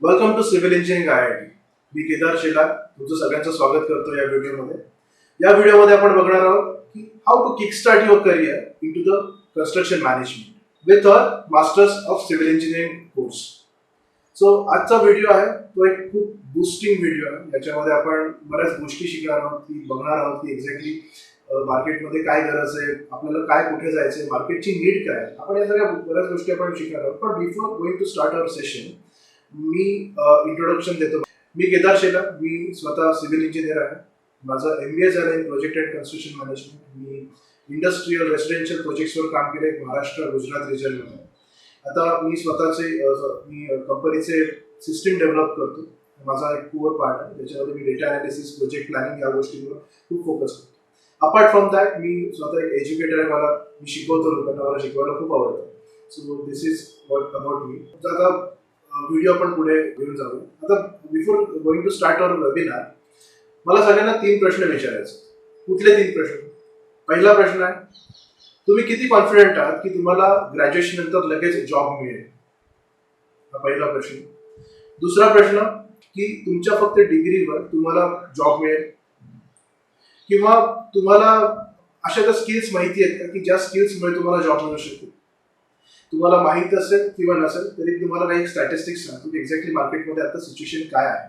Welcome to civil engineering IIT. मी केदार शेलार तुमचं सगळ्यांचं स्वागत करतो या व्हिडिओमध्ये. या व्हिडिओमध्ये आपण बघणार आहोत की how to kick start your career into the construction management with a masters of civil engineering course. So आजचा व्हिडिओ आहे तो एक खूप बूस्टिंग व्हिडिओ आहे. याच्यामध्ये आपण बऱ्याच गोष्टी शिकणार आहोत की बघणार आहोत की एक्झॅक्टली मार्केटमध्ये काय गरज आहे, आपल्याला काय कुठे जायचं आहे, मार्केटची नीड काय आहे. आपण या सगळ्या बऱ्याच गोष्टी आपण शिकणार आहोत. पण before going to start our session मी इंट्रोडक्शन देतो. मी केदार शेलार, मी स्वतः सिव्हिल इंजिनियर आहे. माझं MBA झालं in project and construction management. मी इंडस्ट्रियल रेसिडेन्शियल प्रोजेक्ट्सवर काम केले महाराष्ट्र गुजरात रिजनमध्ये. आता मी स्वतःचे कंपनीचे सिस्टीम डेव्हलप करतो. माझा एक कोर पार्ट आहे त्याच्यामध्ये मी डेटा अनालिसिस, प्रोजेक्ट प्लॅनिंग या गोष्टींवर खूप फोकस करतो. अपार्ट फ्रॉम दॅट मी स्वतः एक एज्युकेटर आहे. मी शिकवतो लोकांना, मला शिकवायला खूप आवडतं. So this is what about me. आता व्हिडिओ आपण पुढे घेऊन जाऊ. आता before going to start our webinar मला सगळ्यांना 3 प्रश्न विचारायचे. कुठले 3 प्रश्न? पहिला प्रश्न आहे, तुम्ही किती कॉन्फिडंट आहात की तुम्हाला ग्रॅज्युएशन नंतर लगेच जॉब मिळेल? हा पहिला प्रश्न. दुसरा प्रश्न की तुमच्या फक्त डिग्रीवर तुम्हाला जॉब मिळेल किंवा तुम्हाला अशा त्या स्किल्स माहिती आहेत का की ज्या स्किल्समुळे तुम्हाला जॉब मिळू शकतो? तुम्हाला माहित असेल किंवा नसेल तरी तुम्हाला काही स्टॅटिस्टिक्स सांगतो की एक्झॅक्टली मार्केटमध्ये आता सिच्युएशन काय आहे.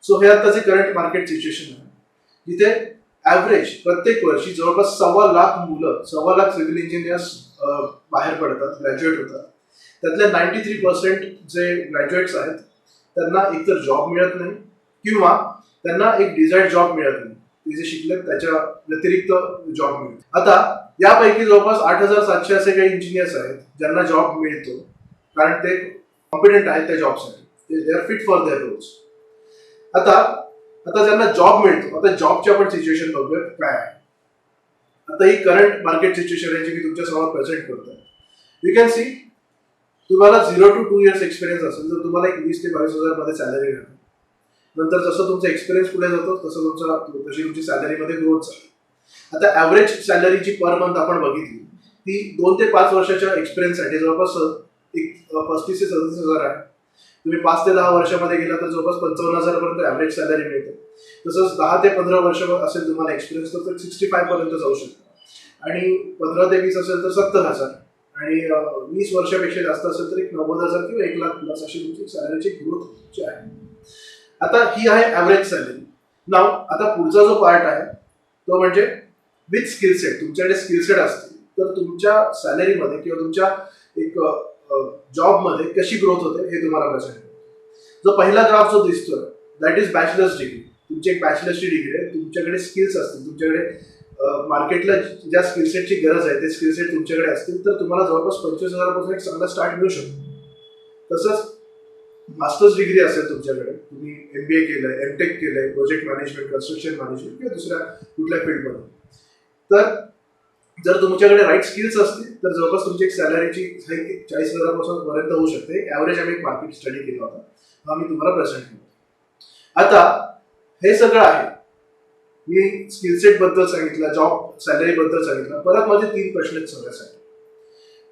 सो हे आताचे करंट मार्केट सिच्युएशन आहे, जिथे ॲव्हरेज प्रत्येक वर्षी जवळपास 1.25 लाख सिव्हिल इंजिनियर्स बाहेर पडतात, ग्रॅज्युएट होतात. त्यातल्या 93% जे ग्रॅज्युएट्स आहेत त्यांना एकतर जॉब मिळत नाही किंवा त्यांना एक डिझायर्ड जॉब मिळत नाही. ते जे शिकलेत त्याच्या व्यतिरिक्त जॉब मिळतो. आता यापैकी जवळपास 8,700 असे काही इंजिनियर्स आहेत ज्यांना जॉब मिळतो कारण ते कॉम्पिटंट आहेत त्या जॉबसाठी. They are fit for their roles. आता ज्यांना जॉब मिळतो, आता जॉबची आपण सिच्युएशन बघूया काय आहे. आता ही करंट मार्केट सिच्युएशन आहे जी मी तुमच्या समोर प्रेझेंट करतोय. यू कॅन सी, तुम्हाला 0 to 2 years एक्सपिरियन्स असेल तर तुम्हाला एक 20,000 ते 22,000 मध्ये सॅलरी मिळते. नंतर जसं तुमचा एक्सपिरियन्स पुढे जातो तसं तशी तुमची सॅलरीमध्ये ग्रोथ झाली. आता ॲव्हरेज सॅलरीची पर मंथ आपण बघितली ती 2 ते 5 वर्षाच्या एक्सपिरियन्ससाठी जवळपास एक 35,000 ते 37,000 आहे. तुम्ही 5 ते 10 वर्षामध्ये गेला तर जवळपास 55,000 पर्यंत ॲव्हरेज सॅलरी मिळते. तसंच 10 ते 15 वर्ष असेल तुम्हाला एक्सपिरियन्स तर 65 पर्यंत जाऊ शकतो. आणि 15 ते 20 असेल तर 70,000 आणि 20 वर्षापेक्षा जास्त असेल तर 90,000 किंवा 1,00,000 प्लस अशी तुमची सॅलरीची ग्रोथ आहे. आता ही आहे ॲव्हरेज सॅलरी. नाव आता पुढचा जो पार्ट आहे तो म्हणजे विथ स्किलसेट. तुमच्याकडे स्किलसेट असतील तर तुमच्या सॅलरीमध्ये किंवा तुमच्या एक जॉबमध्ये कशी ग्रोथ होते हे तुम्हाला प्रेझेंट करतो. जो पहिला ग्राफ जो दिसतोय दॅट इज बॅचलर्स डिग्री. तुमची एक बॅचलर्सची डिग्री आहे. तुमच्याकडे स्किल्स असतील, तुमच्याकडे मार्केटला ज्या स्किलसेटची गरज आहे ते स्किलसेट तुमच्याकडे असतील तर तुम्हाला जवळपास 25,000 पासून एक चांगला स्टार्ट मिळू शकतो. तसंच मास्टर्स डिग्री असेल तुमच्याकडे, तुम्ही MBA केलंय, MTech केलंय, प्रोजेक्ट मॅनेजमेंट, कन्स्ट्रक्शन मॅनेजमेंट किंवा दुसऱ्या कुठल्या फील्डमध्ये, तर जर तुमच्याकडे राईट स्किल्स असतील तर जवळपास तुमची एक सॅलरीची 40,000 पासून पर्यंत होऊ शकते. ॲव्हरेज आम्ही एक मार्केट स्टडी केला होता, हा मी तुम्हाला प्रेझेंट केला. आता हे सगळं आहे. मी स्किलसेट बद्दल सांगितलं, जॉब सॅलरी बद्दल सांगितलं. परत माझे 3 प्रश्न आहेत सगळ्यासाठी.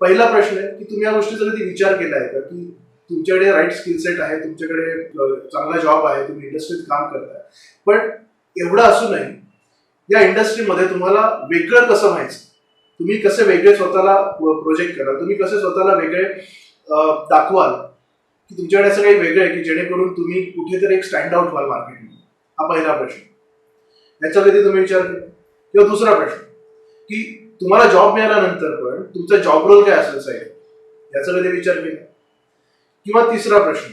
पहिला प्रश्न आहे की तुम्ही या गोष्टीचा कधी विचार केला आहे का की तुमच्याकडे राईट स्किलसेट आहे, तुमच्याकडे चांगला जॉब आहे, तुम्ही इंडस्ट्रीत काम करताय, पण एवढं असूनही या इंडस्ट्रीमध्ये तुम्हाला वेगळं कसं व्हायचं, तुम्ही कसे वेगळे स्वतःला प्रोजेक्ट कराल, तुम्ही कसे स्वतःला वेगळे दाखवाल की तुमच्याकडे असं काही वेगळं आहे की जेणेकरून तुम्ही कुठेतरी एक स्टँड आउट व्हाल मार्केटमध्ये. हा पहिला प्रश्न. याचा कधी तुम्ही विचार केला? किंवा दुसरा प्रश्न की तुम्हाला जॉब मिळाल्यानंतर पण तुमचा जॉब रोल काय असेल साहेब, याचा कधी विचार केला? किंवा तिसरा प्रश्न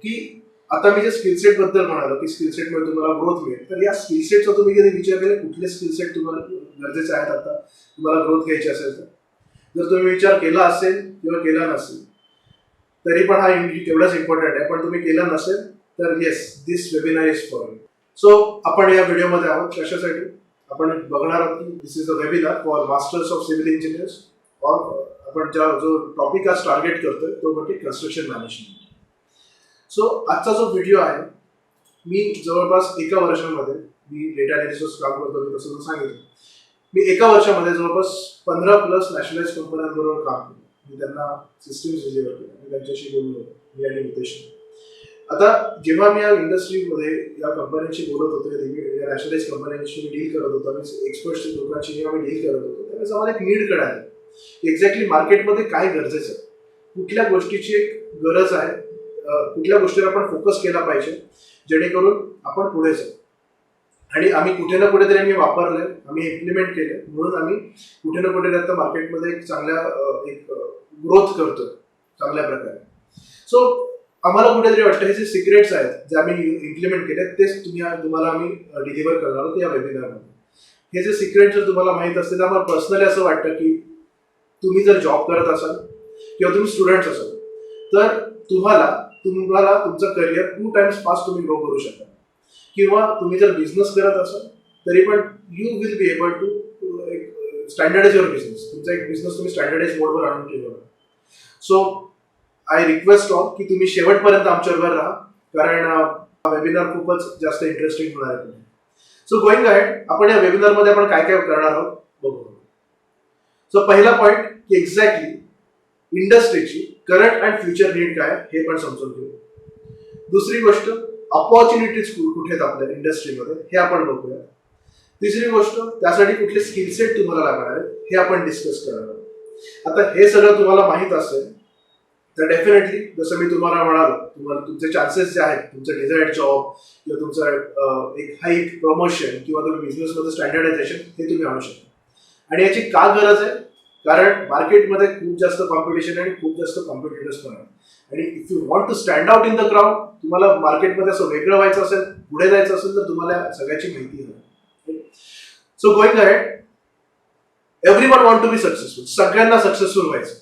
की आता मी जे स्किलसेट बद्दल म्हणालो की स्किलसेटमुळे तुम्हाला ग्रोथ मिळेल, तर या स्किलसेटचा तुम्ही कधी विचार केला कुठले स्किलसेट तुम्हाला गरजेचे आहेत आता तुम्हाला ग्रोथ घ्यायची असेल तर? जर तुम्ही विचार केला असेल किंवा केला नसेल तरी पण हा तेवढाच इम्पॉर्टंट आहे. पण तुम्ही केला नसेल तर yes, this webinar is for you. So आपण या व्हिडिओमध्ये आहोत कशासाठी? आपण बघणार आहोत की this is a webinar for masters of civil engineers. आपण जो टॉपिक आज टार्गेट करतोय तो म्हणजे कन्स्ट्रक्शन मॅनेजमेंट. सो आजचा जो व्हिडिओ आहे, मी जवळपास एका वर्षामध्ये मी डेटा अनालिसिस काम करतो, मी तसं सांगितलं. मी एका वर्षामध्ये जवळपास 15+ नॅशनलाइज कंपन्यांबरोबर काम केलं. मी त्यांना सिस्टीम्स डिलिव्हर केल्या, मी त्यांच्याशी बोललो, मी आणि नितेशने. आता जेव्हा मी या इंडस्ट्रीमध्ये या कंपन्यांशी बोलत होतो, या नॅशनलाइज कंपन्यांशी मी डील करत होतो आणि एक्सपर्ट्स लोकांशी जेव्हा मी डील करत होतो, त्यावेळेस आम्हाला एक नीड कळाली की एक्झॅक्टली मार्केटमध्ये काय गरजेचं आहे, कुठल्या गोष्टीची एक गरज आहे, कुठल्या गोष्टीवर आपण फोकस केला पाहिजे जेणेकरून आपण पुढे जाऊ. आणि आम्ही कुठे ना कुठेतरी आम्ही वापरले, आम्ही इम्प्लिमेंट केले, म्हणून आम्ही कुठे ना कुठे आता मार्केटमध्ये एक चांगल्या एक ग्रोथ करतोय चांगल्या प्रकारे. सो आम्हाला कुठेतरी वाटतं हे जे सिक्रेट्स आहेत जे आम्ही इम्प्लिमेंट केले तेच तुम्हाला आम्ही डिलिव्हर करणार आहोत या वेबिनारमध्ये. हे जे सिक्रेट जर तुम्हाला माहीत असते तर आम्हाला पर्सनली असं वाटतं की तुम्ही जर जॉब करत असाल किंवा तुम्ही स्टुडंट्स असाल तर तुम्हाला तुमचं करिअर 2 टाइम्स फास्ट तुम्ही ग्रो करू शकता. किंवा तुम्ही जर बिझनेस करत असाल तरी पण you will be able to standardize your business. तुमचा एक बिझनेस तुम्ही स्टँडर्डाइज मोडवर आणून ठेवा. सो आय रिक्वेस्ट ऑल की तुम्ही शेवटपर्यंत आमच्याबरोबर राहा, कारण हा वेबिनार खूपच जास्त इंटरेस्टिंग होणार आहे. सो गोइंग अहेड, आपण या वेबिनारमध्ये आपण काय काय करणार आहोत बघू. सो पहिला पॉईंट की एक्झॅक्टली इंडस्ट्रीची करंट अँड फ्युचर नीड काय हे पण समजून घेऊ. दुसरी गोष्ट अपॉर्च्युनिटीज कुठे आहेत आपल्या इंडस्ट्रीमध्ये हे आपण बघूया. तिसरी गोष्ट त्यासाठी कुठले स्किल सेट तुम्हाला लागणार आहेत हे आपण डिस्कस करणार आहोत. आता हे सगळं तुम्हाला माहीत असेल तर डेफिनेटली जसं मी तुम्हाला म्हणालो, तुम्हाला तुमचे चान्सेस जे आहेत तुमचं डिझायर्ड जॉब किंवा तुमचं एक हाईक प्रमोशन किंवा तुम्ही बिझनेसमध्ये स्टँडर्डायझेशन हे तुम्ही आणू शकता. आणि याची का गरज आहे, कारण मार्केटमध्ये खूप जास्त कॉम्पिटिशन आणि खूप जास्त कॉम्पिटिटर्स पण आहेत. आणि if you want to stand out in the crowd, तुम्हाला मार्केटमध्ये असं वेगळं व्हायचं असेल, पुढे जायचं असेल तर तुम्हाला सगळ्याची माहिती हवी. So going ahead, everyone want to be successful. सगळ्यांना सक्सेसफुल व्हायचं.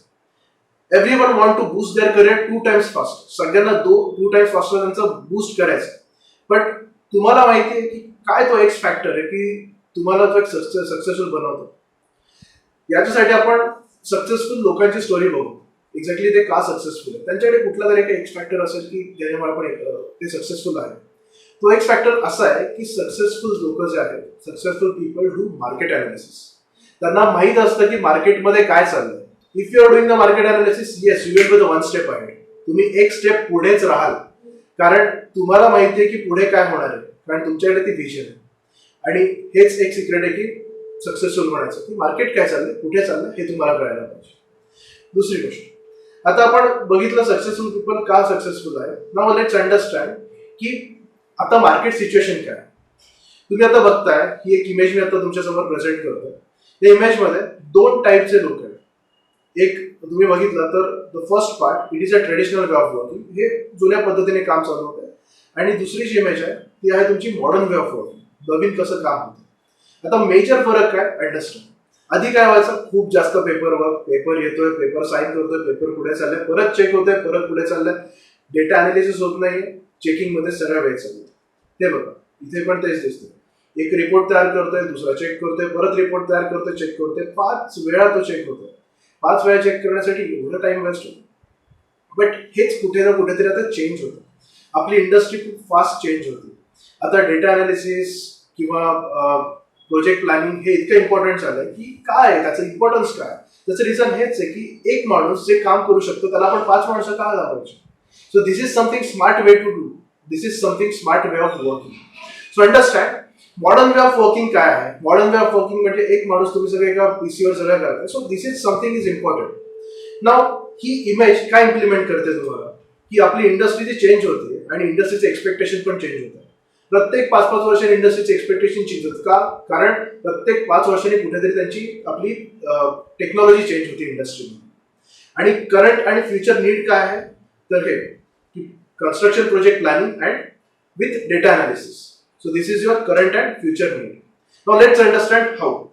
Everyone want to boost their career 2 times fast. सगळ्यांना 2 टाइम्स फास्टर त्यांचं बूस्ट करायचं. बट तुम्हाला माहिती आहे की काय तो एक्स फॅक्टर आहे की तुम्हाला तो एक सक्सेसफुल बनवतो. याच्यासाठी आपण सक्सेसफुल लोकांची स्टोरी बघू. एक्झॅक्टली ते का सक्सेसफुल आहे, त्यांच्याकडे कुठला तरी एक एक्स फॅक्टर असेल की ज्याच्यामुळे आपण ते सक्सेसफुल आहे. तो एक्स फॅक्टर असा आहे की सक्सेसफुल लोक जे आहेत, successful people do market analysis. त्यांना माहीत असतं की मार्केटमध्ये काय चाललंय. If you are doing the market analysis, yes you will be the 1 step ahead. तुम्ही एक स्टेप पुढेच राहाल, कारण तुम्हाला माहिती आहे की पुढे काय होणार आहे, कारण तुमच्याकडे ती विजन आहे. आणि हेच एक सिक्रेट आहे की सक्सेसफुल बनायचं, की मार्केट काय चाललंय, कुठे चाललंय हे तुम्हाला कळायला पाहिजे. दुसरी गोष्ट, आता आपण बघितलं सक्सेसफुल पीपल का सक्सेसफुल आहे. नाउ लेट्स अंडरस्टँड की आता मार्केट सिच्युएशन काय. तुम्ही आता बघताय ही एक इमेज मी आता तुमच्यासमोर प्रेझेंट करतोय. या इमेजमध्ये 2 टाईपचे लोक आहेत. एक तुम्ही बघितलं तर the first part, it is a traditional way of working. हे जुन्या पद्धतीने काम चालू होतं. आणि दुसरी जी इमेज आहे ती आहे तुमची मॉडर्न वे ऑफ वर्किंग, नवीन कसं काम होतं. आता मेजर फरक काय, अंडरस्टँड. आधी काय व्हायचं, खूप जास्त पेपर वर्क, पेपर येतोय, पेपर साईन करतोय, पेपर पुढे चाललंय, परत चेक होतोय, परत पुढे चाललंय, डेटा अनालिसिस होत नाहीये, चेकिंग मध्ये सगळा वेळ चालू. ते बघा इथे पण तेच दिसतंय. एक रिपोर्ट तयार करतोय, दुसरा चेक करतोय, परत रिपोर्ट तयार करतोय, चेक करतोय, 5 वेळा तो चेक होतोय. 5 वेळा चेक करण्यासाठी एवढा टाइम वेस्ट होतो. बट हेच कुठे ना कुठेतरी आता चेंज होतं. आपली इंडस्ट्री खूप फास्ट चेंज होती. आता डेटा अनालिसिस किंवा प्रोजेक्ट प्लॅनिंग हे इतकं इम्पॉर्टंट झालंय की काय आहे त्याचं इम्पॉर्टन्स काय. त्याचं रिझन हेच आहे की एक माणूस जे काम करू शकतो त्याला आपण 5 माणसं का लावायची. So this is something smart way to do. This is something smart way of working. So understand modern way of working काय आहे. मॉडर्न वे ऑफ वर्किंग म्हणजे एक माणूस तुम्ही सगळे एका पीसीवर सगळं करताय. So this is something is important. Now he image काय इम्प्लिमेंट करते तुम्हाला की आपली इंडस्ट्री जी चेंज होते आणि इंडस्ट्रीचे एक्सपेक्टेशन पण चेंज होतात. प्रत्येक 5-5 वर्षांनी इंडस्ट्रीचे एक्सपेक्टेशन चेंज होतात. का, कारण प्रत्येक 5 वर्षांनी कुठेतरी त्यांची आपली टेक्नॉलॉजी चेंज होती इंडस्ट्रीमध्ये. आणि करंट आणि फ्युचर नीड काय आहे तर हे construction project planning and with data analysis. So this is your current and future need. Now let's understand how.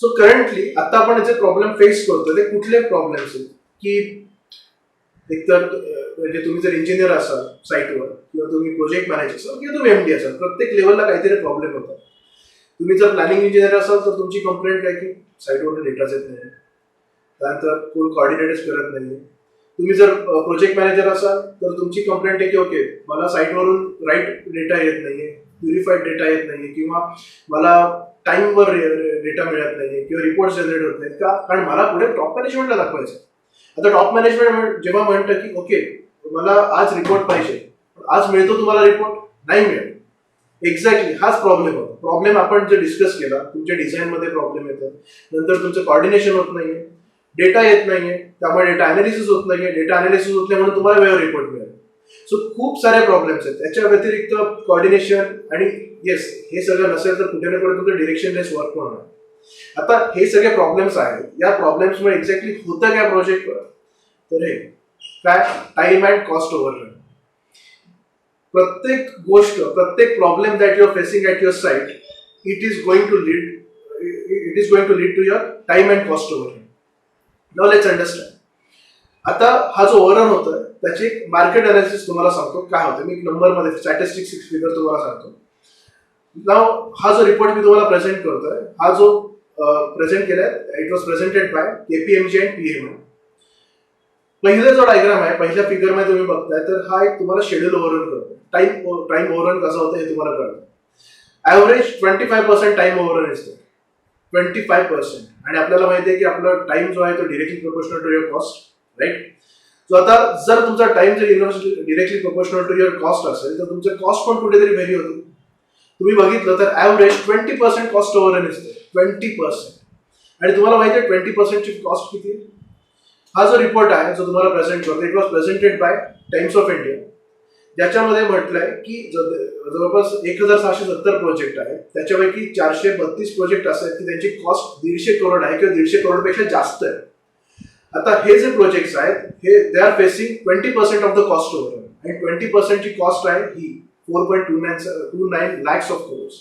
So currently आता आपण जे प्रॉब्लेम फेस करतो ते कुठले प्रॉब्लेम्स आहेत की एकतर म्हणजे तुम्ही जर इंजिनियर असाल साईटवर किंवा तुम्ही प्रोजेक्ट मॅनेजर असाल किंवा तुम्ही एमडी असाल, प्रत्येक लेवलला काहीतरी प्रॉब्लेम होतात. तुम्ही जर प्लॅनिंग इंजिनियर असाल तर तुमची कंप्लेंट काय की साईटवरून डेटाच येत नाही, त्यानंतर कोण कॉर्डिनेटच करत नाही. तुम्ही जर प्रोजेक्ट मॅनेजर असाल तर तुमची कंप्लेंट आहे की ओके मला साईटवरून राईट डेटा येत नाहीये, प्युरिफाईड डेटा येत नाहीये, किंवा मला टाइमवर डेटा मिळत नाहीये किंवा रिपोर्ट जनरेट होत नाहीत का, कारण मला पुढे टॉप मॅनेजमेंटला दाखवायचं. आता टॉप मॅनेजमेंट जेव्हा म्हणतं की ओके मला आज रिपोर्ट पाहिजे, आज मिळतो तुम्हाला रिपोर्ट, नाही मिळत. एक्झॅक्टली हाच प्रॉब्लेम होतो. प्रॉब्लेम आपण जे डिस्कस केला, तुमच्या डिझाईनमध्ये प्रॉब्लेम येतो, नंतर तुमचं कॉर्डिनेशन होत नाहीये, डेटा येत नाहीये, त्यामुळे डेटा अनालिसिस होत नाहीये, डेटा अनालिसिस होत नाही म्हणून तुम्हाला वेळेवर रिपोर्ट मिळेल. सो खूप सारे प्रॉब्लेम्स आहेत. त्याच्या व्यतिरिक्त कॉर्डिनेशन आणि येस हे सगळं नसेल तर कुठे ना कुठे तुमचं डिरेक्शनलेस वर्क पण होणार. आता हे सगळे प्रॉब्लेम्स आहेत. या प्रॉब्लेम्समुळे एक्झॅक्टली होतं काय प्रोजेक्टवर, तर हे काय टाइम अँड कॉस्ट ओव्हररन. प्रत्येक गोष्ट, प्रत्येक problem that you are facing at your site, it is going to lead to your time and cost overrun. Now let's understand. आता हा जो ओव्हररन होतोय त्याची एक मार्केट अनालिसिस तुम्हाला सांगतो काय होतं. मी नंबरमध्ये स्टॅटिस्टिक्स फिगर तुम्हाला सांगतो. नाव हा जो रिपोर्ट मी तुम्हाला प्रेझेंट करतोय, हा जो प्रेझेंट केलाय, it was presented bye KPMG and PMI. पहिला जो डायग्राम आहे, पहिल्या फिगर मध्ये तुम्ही बघताय तर हा एक तुम्हाला शेड्यूल ओव्हररन करतो. टाइम ओव्हररन कसं होतं हे तुम्हाला कळतं. ॲव्हरेज 25% टाइम ओव्हररन असते, 25%. आणि आपल्याला माहिती आहे की आपला टाइम जो आहे तो directly proportional to your cost, right. So आता जर तुमचा टाइम जर directly proportional to your cost असेल तर तुमचं कॉस्ट पण कुठेतरी व्हेरी होते. तुम्ही बघितलं तर ॲव्हरेज 20% कॉस्ट ओव्हररन असते, 20%. आणि तुम्हाला माहिती आहे 20%ची कॉस्ट किती. हा जो रिपोर्ट आहे जो तुम्हाला प्रेझेंट करतो, it was presented bye times of India, ज्याच्यामध्ये म्हटलंय की जवळपास 1670 प्रोजेक्ट आहेत. त्याच्यापैकी 432 प्रोजेक्ट असे आहेत की त्यांची कॉस्ट 150 करोड आहे किंवा 150 करोडपेक्षा जास्त आहे. आता हे जे प्रोजेक्ट्स आहेत हे they are facing 20% of the cost overrun. आणि 20% ची कॉस्ट आहे ही 4.29 lakhs of crores.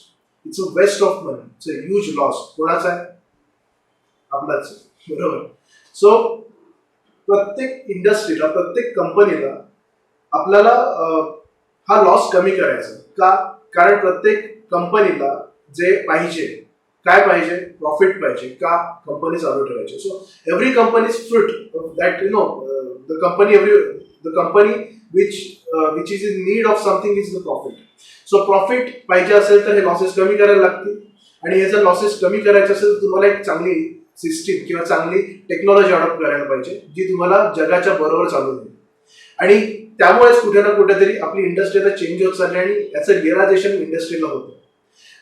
It's a waste of money, it's a huge loss. कोणाचा आहे, आपलाच, बरोबर. सो प्रत्येक इंडस्ट्रीला, प्रत्येक कंपनीला आपल्याला हा लॉस कमी करायचा का, कारण प्रत्येक कंपनीला जे पाहिजे, काय पाहिजे, प्रॉफिट पाहिजे का कंपनी चालू ठेवायची. So every company is fruit that you know the company which is in need of something is the profit. So profit पाहिजे असेल तर हे लॉसेस कमी करायला लागतील. आणि हे जर लॉसेस कमी करायचे असेल तर तुम्हाला एक चांगली सिस्टीम किंवा चांगली टेक्नॉलॉजी अडॉप्ट करायला पाहिजे जी तुम्हाला जगाच्या बरोबर चालू देईल. आणि त्यामुळेच कुठे ना कुठेतरी आपली इंडस्ट्री आता चेंज होत चालली आणि याचं रिअलायझेशन इंडस्ट्रीला होतं.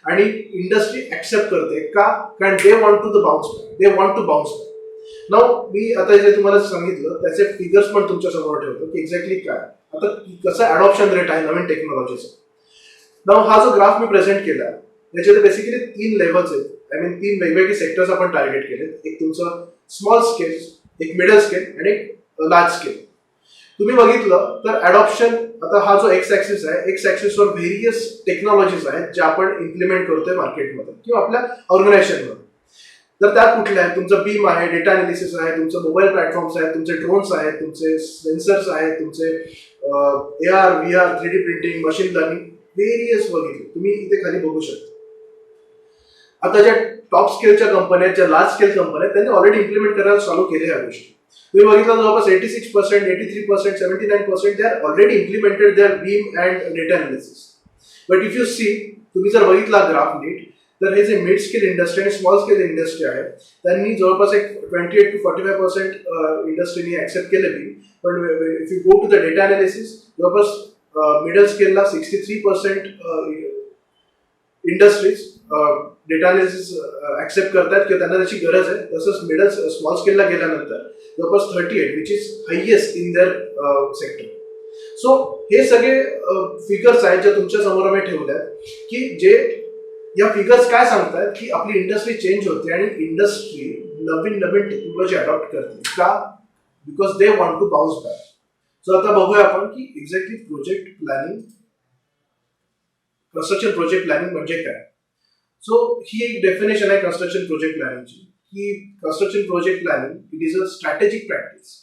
आणि इंडस्ट्री ऍक्सेप्ट करते का, कारण they want to bounce back. Now मी आता जे तुम्हाला सांगितलं त्याचे फिगर्स पण तुमच्या समोर ठेवतो की एक्झॅक्टली काय, आता कसं अडॉप्शन रेट आहे नवीन टेक्नॉलॉजीचा. नाउ हा जो ग्राफ मी प्रेझेंट केला त्याच्यात बेसिकली 3 लेव्हल्स आहेत. आय मीन 3 वेगवेगळे सेक्टर्स आपण टार्गेट केले. एक तुमचं स्मॉल स्केल, एक मिडल स्केल आणि एक लार्ज स्केल. तुम्ही बघितलं तर अडॉप्शन, आता हा जो एक्स ऍक्सिस आहे, एक्स ऍक्सिसवर व्हेरियस टेक्नॉलॉजीज आहेत ज्या आपण इम्प्लिमेंट करतोय मार्केटमध्ये किंवा आपल्या ऑर्गनायझेशनमध्ये. तर त्या कुठल्या आहेत, तुमचं बीम आहे, डेटा अनालिसिस आहे, तुमचं मोबाईल प्लॅटफॉर्म्स आहेत, तुमचे ड्रोन्स आहेत, तुमचे सेन्सर्स आहेत, तुमचे AR VR 3D printing, machine learning, various बघितले तुम्ही इथे खाली बघू शकता. आता ज्या टॉप स्केलच्या कंपन्या, ज्या लार्ज स्केल कंपन्या आहेत त्यांनी ऑलरेडी इम्प्लिमेंट करायला चालू केले ह्या गोष्टी. तुम्ही बघितलं जवळपास 86%, 83%, 79% they are already implemented their BIM and data analysis. But if you see, तुम्ही जर बघितला ग्राफ नीट तर हे जे मिड स्केल इंडस्ट्री आणि स्मॉल स्केल इंडस्ट्री आहे त्यांनी जवळपास एक 28 to 45% इंडस्ट्रीनी ऍक्सेप्ट केले बी. पण if you go to the data analysis, जवळपास मिडल स्केलला 63% इंडस्ट्रीज डेटा अनालिसिस ऍक्सेप्ट करतात किंवा त्यांना त्याची गरज आहे. तसंच स्मॉल स्केलला गेल्यानंतर जवळपास 38 which is highest in their sector. So हे सगळे फिगर्स आहेत जे तुमच्या समोर मी ठेवल्यात की जे या फिगर्स काय सांगतात की आपली इंडस्ट्री चेंज होते आणि इंडस्ट्री नवीन टेक्नॉलॉजी अडॉप्ट करते का, because they want to bounce back. So आता बघूया आपण की exactly project planning, construction project planning म्हणजे काय. सो ही एक डेफिनेशन आहे कन्स्ट्रक्शन प्रोजेक्ट प्लॅनिंगची की construction project planning it is a strategic practice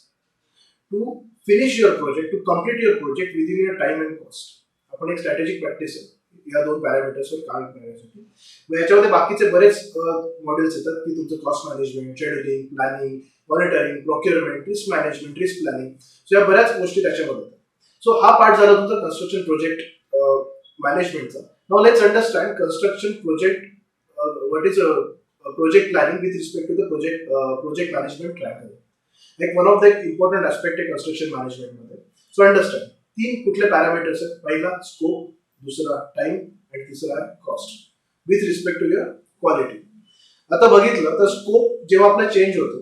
to finish your project, to complete your project within your time and cost. आपण एक strategic practice आहे या 2 पॅरामीटर्सवर काम करण्यासाठी. मग याच्यामध्ये बाकीचे बरेच मॉडेल्स येतात की तुमचं cost management, scheduling, planning, monitoring, procurement, risk management, risk planning. So या बऱ्याच गोष्टी त्याच्यामध्ये येतात. सो हा पार्ट झाला तुमचा कन्स्ट्रक्शन प्रोजेक्ट मॅनेजमेंटचा. Now let's understand construction project what is project planning with respect to the project management triangle. Like one of the important aspect आहे construction management मध्ये. So understand, 3 कुठले पॅरामीटर्स आहेत? पहिला scope, दुसरा time आणि तिसरा आहे cost with respect to your quality. आता बघितलं तर स्कोप जेव्हा आपला चेंज होतो,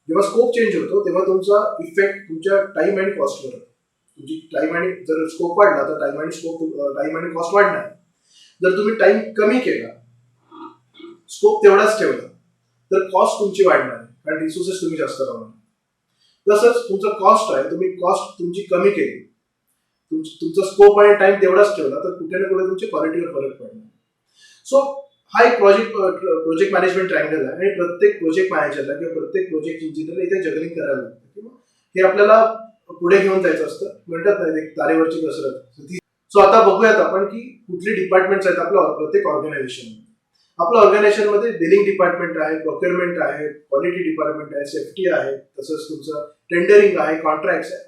जेव्हा स्कोप चेंज होतो तेव्हा तुमचा इफेक्ट तुमच्या टाइम आणि कॉस्टवर होतो. तुमची टाइम आणि जर स्कोप वाढला तर टाइम आणि कॉस्ट वाढणार. जर तुम्ही टाइम कमी केला, स्कोप तेवढाच ठेवला, तर कॉस्ट तुमची वाढणार आहे कारण रिसोर्सेस तुम्ही जास्त लावणार. तसंच तुमचं कॉस्ट आहे, तुम्ही कॉस्ट तुमची कमी केली, तुमचा स्कोप आणि टाइम तेवढाच ठेवला, तर कुठे ना कुठे तुमच्या क्वालिटीवर फरक पडणार. सो हा एक प्रोजेक्ट मॅनेजमेंट ट्रायंगल आहे आणि प्रत्येक प्रोजेक्ट मॅनेजरला किंवा प्रत्येक प्रोजेक्ट इंजिनियरला इथे जगलिंग करायला लागतं किंवा हे आपल्याला पुढे घेऊन जायचं असतं. म्हणतात ना एक तारेवरची कसरत. सो आता बघूयात आपण की कुठली डिपार्टमेंट्स आहेत आपल्या प्रत्येक ऑर्गनायझेशन. आपल्या ऑर्गनायझेशनमध्ये बिलिंग डिपार्टमेंट आहे, प्रोक्युरमेंट आहे, क्वालिटी डिपार्टमेंट आहे, सेफ्टी आहे, तसंच तुमचं टेंडरिंग आहे, कॉन्ट्रॅक्ट्स आहे,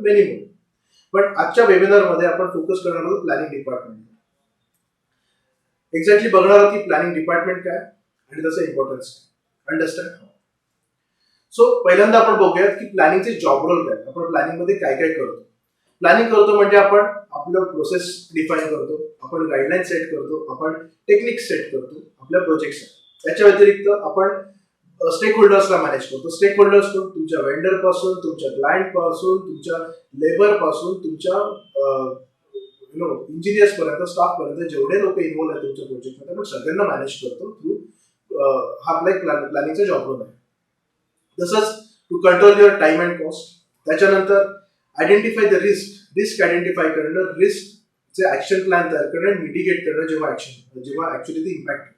मेनी मोर. पण आजच्या वेबिनारमध्ये आपण फोकस करणार आहोत प्लॅनिंग डिपार्टमेंट. एक्झॅक्टली बघणार आहोत की प्लॅनिंग डिपार्टमेंट काय आणि त्याचं इम्पॉर्टन्स काय. अंडरस्टँड. सो पहिल्यांदा आपण बघूयात की प्लॅनिंगचे जॉब रोल काय. आपण प्लॅनिंग मध्ये काय काय करतो. प्लॅनिंग करतो म्हणजे आपण आपलं प्रोसेस डिफाईन करतो, आपण गाईडलाईन सेट करतो, आपण टेक्निक सेट करतो आपल्या प्रोजेक्टसाठी. याच्या व्यतिरिक्त आपण स्टेक होल्डर्सला मॅनेज करतो. स्टेक होल्डर्स कोण? तुमच्या वेंडर पासून, तुमच्या क्लायंट पासून, तुमच्या लेबर पासून, तुमच्या इंजिनियर्स पर्यंत, स्टाफ पर्यंत जेवढे लोक इन्व्हॉल्व आहेत तुमच्या प्रोजेक्टमध्ये आपण सगळ्यांना मॅनेज करतो थ्रू हा आपला एक प्लॅनिंगचा जॉब रोल आहे. तसंच to control your time and cost. त्याच्यानंतर आयडेंटिफाय द रिस्क आयडेंटिफाय करणं, रिस्कचे ऍक्शन प्लॅन तयार करणं, मिटिगेट करणं जेव्हा ऍक्च्युअली ती इम्पॅक्ट.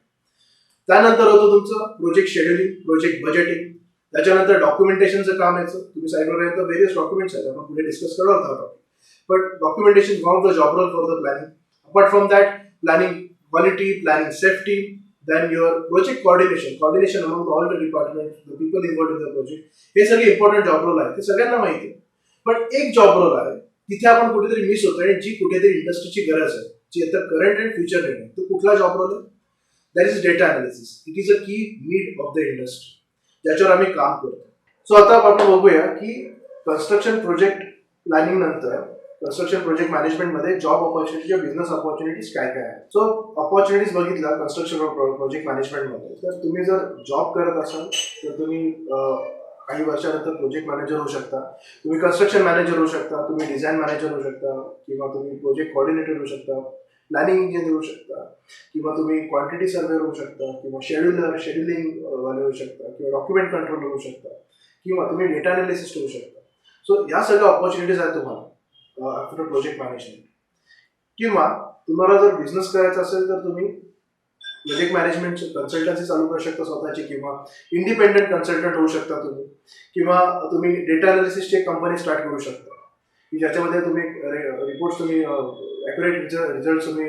त्यानंतर होतं तुमचं प्रोजेक्ट शेड्युलिंग, प्रोजेक्ट बजेटिंग. त्याच्यानंतर डॉक्युमेंटेशनचं काम यायचं. तुम्ही साईडवर आहे तर व्हेरियस डॉक्युमेंट्स आहेत, आपण पुढे डिस्कस करणार आहोत. But documentation one of the job role for the planning. Apart from that planning quality, planning safety, then your project coordination among all the departments, the people involved in the project. हे सगळे important job role आहे, ते सगळ्यांना माहिती आहे. पण एक job role आहे तिथे आपण कुठेतरी मिस होतो आणि जी कुठेतरी इंडस्ट्रीची गरज आहे, जी आता करंट अँड फ्युचर नीड आहे. तो कुठला जॉब रोल आहे? That is data analysis. It is अ की नीड ऑफ द इंडस्ट्री, ज्याच्यावर आम्ही काम करतो. सो आता आपण बघूया की कन्स्ट्रक्शन प्रोजेक्ट प्लॅनिंग नंतर कन्स्ट्रक्शन प्रोजेक्ट मॅनेजमेंटमध्ये जॉब ऑपॉर्च्युनिटी किंवा बिझनेस ऑपॉर्च्युनिटीज काय काय आहे. सो ऑपॉर्च्युनिटीज बघितला कन्स्ट्रक्शन प्रोजेक्ट मॅनेजमेंटमध्ये, तर तुम्ही जर जॉब करत असाल तर तुम्ही काही वर्षानंतर प्रोजेक्ट मॅनेजर होऊ शकता, तुम्ही कन्स्ट्रक्शन मॅनेजर होऊ शकता, तुम्ही डिझाईन मॅनेजर होऊ शकता, किंवा तुम्ही प्रोजेक्ट कोऑर्डिनेटर होऊ शकता, प्लॅनिंग इंजिनियर होऊ शकता, किंवा तुम्ही क्वांटिटी सर्वेअर होऊ शकता, किंवा शेड्युलिंग वाले होऊ शकता, किंवा डॉक्युमेंट कंट्रोलर होऊ शकता, किंवा तुम्ही डेटा अनालिसिस्ट होऊ शकता. सो या सगळ्या ऑपॉर्च्युनिटीज आहेत तुम्हाला आफ्टर प्रोजेक्ट मॅनेजमेंट. किंवा तुम्हाला जर बिझनेस करायचा असेल तर तुम्ही प्रोजेक्ट मॅनेजमेंट कन्सल्टन्सी चालू करू शकता स्वतःची, किंवा इंडिपेंडेंट कन्सल्टंट होऊ शकता तुम्ही, किंवा तुम्ही डेटा अनालिसिसची एक कंपनी स्टार्ट करू शकता की ज्याच्यामध्ये तुम्ही रिपोर्ट्स तुम्ही ॲक्युरेट रिझल्ट तुम्ही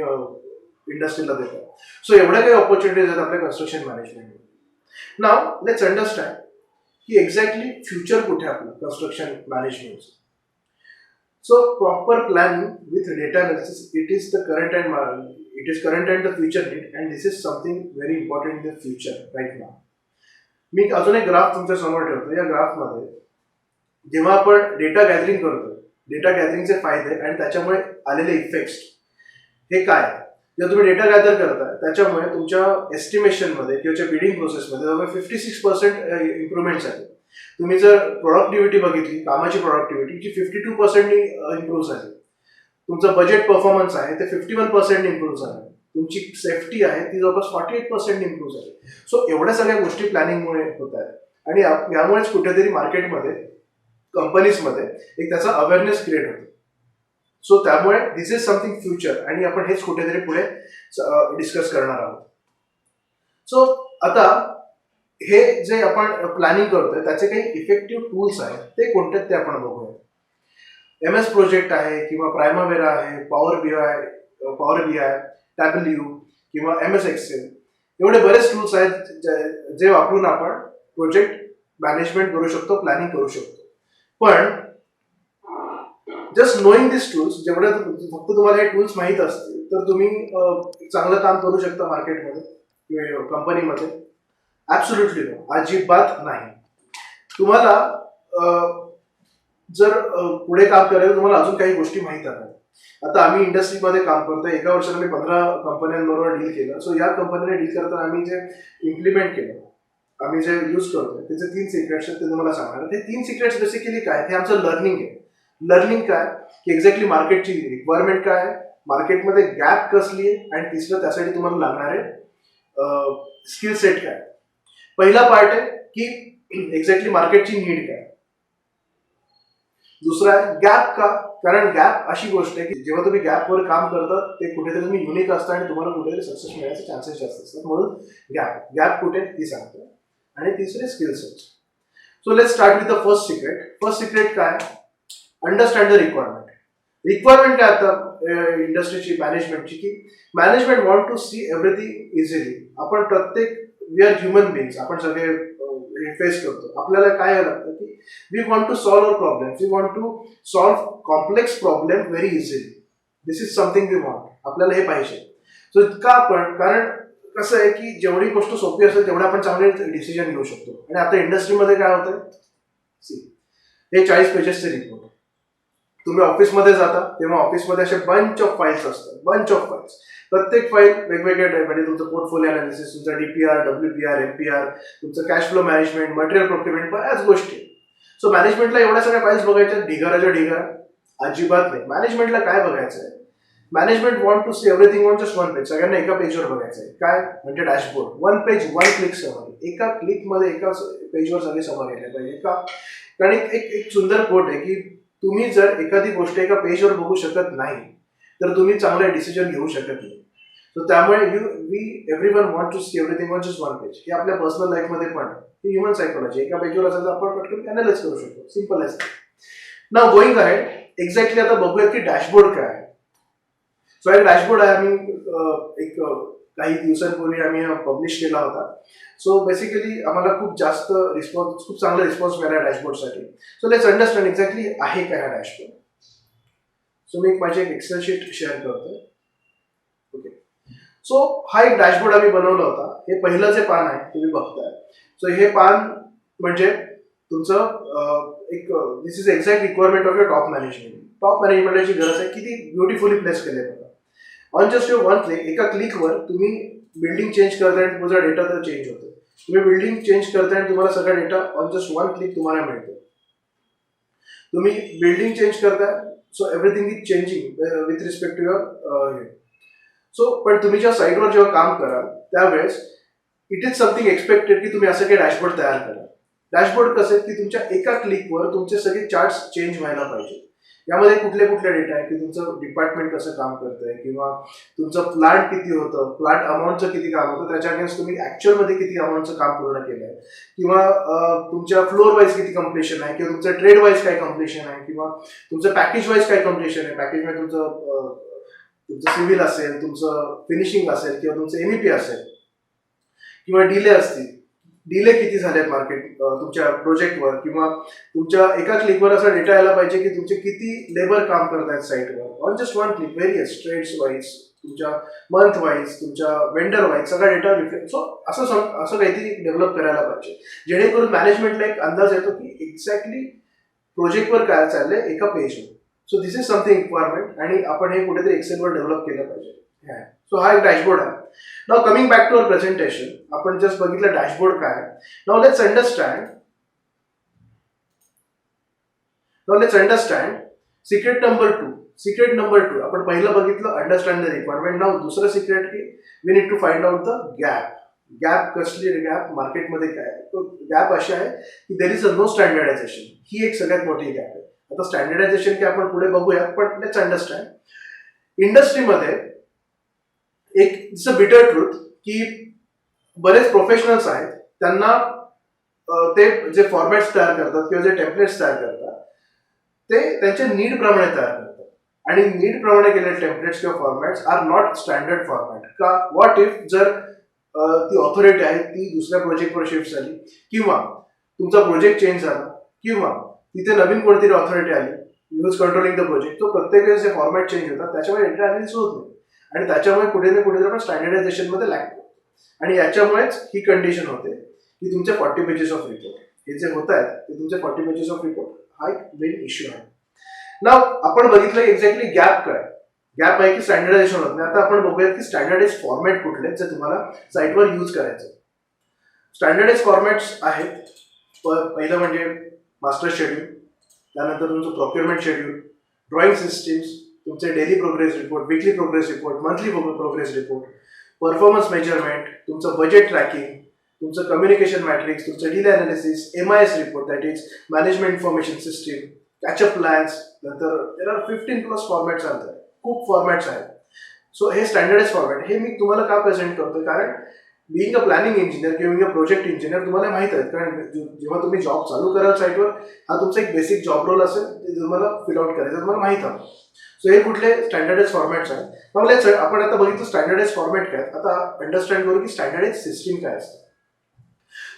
इंडस्ट्रीला देता. सो एवढ्या काही ऑपॉर्च्युनिटीज आहेत आपल्या कन्स्ट्रक्शन मॅनेजमेंटमध्ये. नाव लेट्स अंडरस्टँड की एक्झॅक्टली फ्युचर कुठे आपलं construction मॅनेजमेंटचं. So proper planning with data analysis, it is current and the future need, and this is something very important in the future right now. मी अजून एक graph तुमच्या समोर ठेवतो. या ग्राफमध्ये जेव्हा आपण डेटा गॅदरिंग करतो, डेटा गॅदरिंगचे फायदे आणि त्याच्यामुळे आलेले इफेक्ट्स हे काय. जर तुम्ही डेटा गॅदर करताय त्याच्यामुळे तुमच्या एस्टिमेशनमध्ये किंवा बिडिंग प्रोसेसमध्ये जवळ 56% इम्प्रुव्हमेंट्स आहेत. तुम्ही जर प्रोडक्टिव्हिटी बघितली, कामाची प्रोडक्टिव्हिटी जी 52%नी इम्प्रूव्ह झाली. तुमचं बजेट परफॉर्मन्स आहे ते 51% इम्प्रूव्ह झालं. तुमची सेफ्टी आहे ती जवळपास 48% इम्प्रूव्ह झाली. सो एवढ्या सगळ्या गोष्टी प्लॅनिंगमुळे होत आहेत आणि यामुळेच कुठेतरी मार्केटमध्ये कंपनीजमध्ये एक त्याचा अवेअरनेस क्रिएट होतो. सो त्यामुळे दिस इज समथिंग फ्युचर आणि आपण हेच कुठेतरी पुढे डिस्कस करणार आहोत. सो आता हे जे आपण प्लॅनिंग करतोय त्याचे काही इफेक्टिव्ह टूल्स आहेत ते कोणते ते आपण बघूया. MS प्रोजेक्ट आहे, किंवा प्रायमावेरा आहे, पॉवर BI, टॅब्ल्यू, किंवा MS एक्सेल, एवढे बरेच टूल्स आहेत जे वापरून आपण प्रोजेक्ट मॅनेजमेंट करू शकतो, प्लॅनिंग करू शकतो. पण जस्ट नोईंग दिस टूल्स, जेवढे फक्त तुम्हाला हे टूल्स माहीत असतील तर तुम्ही चांगलं काम करू शकता मार्केटमध्ये. कंपनीमध्ये? ऍब्सोल्युटली नो, अजिबात नाही. तुम्हाला जर पुढे काम करायला तुम्हाला अजून काही गोष्टी माहीत आहेत. आता आम्ही इंडस्ट्रीमध्ये काम करतोय, एका वर्षात आम्ही 15 कंपन्यांबरोबर डील केलं. सो या कंपनीने डील करताना आम्ही जे इम्प्लिमेंट केलं, आम्ही जे यूज करतोय त्याचे 3 सिक्रेट्स आहेत, ते तुम्हाला सांगणार. ते 3 सिक्रेट्स बेसिकली काय, हे आमचं लर्निंग आहे. लर्निंग काय की एक्झॅक्टली मार्केटची रिक्वायरमेंट काय आहे, मार्केटमध्ये गॅप कसली आहे, आणि तिसरं त्यासाठी तुम्हाला लागणारे स्किल सेट काय. पहिला पार्ट आहे की एक्झॅक्टली मार्केटची नीड काय. दुसरा आहे गॅप का, कारण गॅप अशी गोष्ट आहे की जेव्हा तुम्ही गॅपवर काम करता ते कुठेतरी तुम्ही युनिक असता आणि तुम्हाला कुठेतरी सक्सेस मिळायचे चान्सेस जास्त असतात, म्हणून गॅप कुठे ती सांगतो. आणि तिसरे skill set. So let's start with the first secret. First secret काय, अंडरस्टँड द रिक्वायरमेंट. रिक्वायरमेंट काय आता इंडस्ट्रीची, मॅनेजमेंटची, की management want to see everything easily. आपण प्रत्येक, वी आर ह्युमन बिंग्स, आपण सगळे फेस करतो. आपल्याला काय लागतं की we want to solve our problem, we want to solve complex problem very easily. This is something we want, आपल्याला हे पाहिजे. सो का आपण, कारण कसं आहे की जेवढी गोष्ट सोपी असेल तेवढे आपण चांगले डिसिजन घेऊ शकतो. आणि आता इंडस्ट्रीमध्ये काय होतंय, हे 40 पेजेसचे रिपोर्ट. तुम्ही ऑफिसमध्ये जाता तेव्हा ऑफिसमध्ये असे बंच ऑफ फाईल्स असतात, बंच ऑफ फाईल्स. प्रत्येक फाईल वेगवेगळ्या टाईप, म्हणजे तुमचं पोर्टफोलिओ अनालिसिस, तुमचा डीपीआर, डब्ल्यूपीआर, एमपीआर, तुमचं cash flow management, material procurement, बऱ्याच गोष्टी. सो मॅनेजमेंटला एवढ्या सगळ्या फाईल्स बघायच्या ढिगाराच्या ढिगारा? अजिबात नाही. मॅनेजमेंटला काय बघायचं आहे, management want to see everything on just one page. सगळ्यांना एका पेजवर बघायचं आहे. काय म्हणजे dashboard, one page, one click summary. एका क्लिकमध्ये एका पेजवर सगळे समरी आले पाहिजे का. कारण एक सुंदर कोट आहे की तुम्ही जर एखादी गोष्ट एका पेजवर बघू शकत नाही तर तुम्ही चांगले डिसिजन घेऊ शकत नाही. सो त्यामुळे everyone want to see everything on just one page. हे आपल्या पर्सनल लाईफमध्ये पण ही ह्युमन सायकोलॉजी. एका पेजवर असेल तर आपण पटकन अनालाइज करू शकतो. Simple as. Now going ahead, exactly आता बघूयात की डॅशबोर्ड काय आहे. सो एक डॅशबोर्ड आहे, आम्ही एक काही दिवसांपूर्वी आम्ही पब्लिश केला होता. सो बेसिकली आम्हाला खूप जास्त रिस्पॉन्स, खूप चांगला रिस्पॉन्स मिळाला डॅशबोर्डसाठी. सो लेट्स अंडरस्टँड एक्झॅक्टली आहे काय हा डॅशबोर्ड. सो मी माझी एक एक्सेल शीट शेअर करतोय. ओके, सो हा एक डॅशबोर्ड आम्ही बनवला होता. हे पहिलं जे पान आहे तुम्ही बघताय. सो हे पान म्हणजे तुमचं एक, this is exact requirement of your top management. Top मॅनेजमेंटची गरज आहे, किती ब्युटिफुली प्लेस केले बघा. On just your one click, एका क्लिकवर तुम्ही बिल्डिंग चेंज करताय आणि तुमचा डेटा तर चेंज होतो. तुम्ही बिल्डिंग चेंज करताय आणि तुम्हाला सगळा data on just one click तुम्हाला मिळतो. तुम्ही बिल्डिंग चेंज करताय, so everything is changing with respect to your हे. सो पण तुम्ही ज्या साईटवर जेव्हा काम कराल त्यावेळेस इट इज समथिंग एक्सपेक्टेड की तुम्ही असं काही डॅशबोर्ड तयार करा. डॅशबोर्ड कसं की तुमच्या एका क्लिकवर तुमचे सगळे चार्ट्स चेंज व्हायला पाहिजे. यामध्ये कुठले कुठले डेटा आहे की तुमचं डिपार्टमेंट कसं काम करतंय, किंवा तुमचं प्लांट किती होतं, प्लांट अमाऊंटचं किती काम होतं, त्याच्या अगेन्स्ट तुम्ही ॲक्च्युअलमध्ये किती अमाऊंटचं काम पूर्ण केलं आहे, किंवा तुमच्या फ्लोअर वाईज किती कम्प्लिशन आहे, किंवा तुमचं ट्रेड वाईज काय कम्प्लिशन आहे, किंवा तुमचं पॅकेज वाईज काय कम्प्लिशन आहे. पॅकेजमध्ये तुमचं सिव्हिल असेल, तुमचं फिनिशिंग असेल, किंवा तुमचं एमईपी असेल, किंवा डिले असतील, डिले किती झाले मार्केट तुमच्या प्रोजेक्टवर, किंवा तुमच्या एका क्लिकवर असा डेटा यायला पाहिजे की तुमचे किती लेबर काम करतायत साईटवर on just one click. Various trades wise, तुमच्या मंथ वाईज, तुमच्या वेंडर वाईज सगळा डेटा रिफ्लेक्ट. सो असं काहीतरी डेव्हलप करायला पाहिजे, जेणेकरून मॅनेजमेंटला एक अंदाज येतो की एक्झॅक्टली प्रोजेक्टवर काय चाललंय एका पेजवर. So this is something requirement, आणि आपण हे कुठेतरी एक्सेलवर डेव्हलप केलं पाहिजे. सो हा एक डॅशबोर्ड आहे. Now coming back to our presentation, आपण जस्ट बघितलं डॅशबोर्ड काय आहे. Now let's understand secret number 2. Secret number 2 आपण पहिलं बघितलं, अंडरस्टँड द रिक्वायरमेंट. नाउ दुसरं सिक्रेट की we need to find out the gap. Gap कसली, गॅप मार्केटमध्ये काय. तो गॅप अशी आहे की there is a no standardisation. ही एक सगळ्यात मोठी गॅप आहे. आता स्टँडर्डायझेशन की आपण पुढे बघूया, पण लेट्स अंडरस्टँड इंडस्ट्रीमध्ये एक इट्स अ बिटर ट्रूथ की बरेच प्रोफेशनल्स आहेत, त्यांना ते जे फॉर्मॅट्स तयार करतात किंवा जे टेम्पलेट्स तयार करतात ते त्यांच्या नीड प्रमाणे तयार करतात. आणि नीड प्रमाणे केलेले टेम्पलेट्स किंवा formats are not standard format. का, व्हॉट इफ जर ती ऑथॉरिटी आहे ती दुसऱ्या प्रोजेक्टवर शिफ्ट झाली, किंवा तुमचा प्रोजेक्ट चेंज झाला, किंवा तिथे नवीन कोणतीतरी ऑथॉरिटी आली यूज कंट्रोलिंग द प्रोजेक्ट, तो प्रत्येक वेळेस जे फॉर्मॅट चेंज होतात त्याच्यामुळे डेटा अनालिसिस होत नाही, आणि त्याच्यामुळे कुठे ना कुठे आपण स्टँडर्डायझेशन मध्ये लागतो. आणि याच्यामुळेच ही कंडिशन होते की तुमचे 40 पेजेस ऑफ रिपोर्ट हे जे होत आहेत ते तुमचे 40 पेजेस ऑफ रिपोर्ट हा एक मेन इश्यू आहे. नाव आपण बघितलं एक्झॅक्टली गॅप काय. गॅप आहे की स्टँडर्डायझेशन होत नाही. आता आपण बघूयात की स्टँडर्डाइज फॉर्मॅट कुठले जे तुम्हाला साईटवर यूज करायचे. स्टँडर्डाइज फॉर्मॅट्स आहेत. पहिलं म्हणजे मास्टर शेड्यूल, त्यानंतर तुमचं प्रोक्युरमेंट शेड्यूल, ड्रॉइंग सिस्टीम्स, तुमचे daily progress report, weekly progress report, monthly progress report, performance measurement, तुमचं बजेट ट्रॅकिंग, तुमचं कम्युनिकेशन मॅट्रिक्स, तुमचं deal analysis, MIS report that is management information system, ketchup plans. नंतर there are 15+ formats आहेत, खूप formats आहेत. So हे standardise format हे मी तुम्हाला का प्रेझेंट करतो, कारण बिईंग अ प्लॅनिंग इंजिनियर किंवा प्रोजेक्ट इंजिनियर तुम्हाला माहित आहे, कारण जेव्हा तुम्ही जॉब चालू कराल साईटवर हा तुमचा एक बेसिक जॉब रोल असेल ते तुम्हाला फिल आउट करायचं तुम्हाला माहित आहे. सो हे कुठले स्टँडर्डाइज फॉर्मॅट्स आहेत. मग आपण आता बघितलं स्टँडर्डाइज फॉर्मॅट काय. आता अंडरस्टँड करू की स्टँडर्डाइज सिस्टीम काय असतं.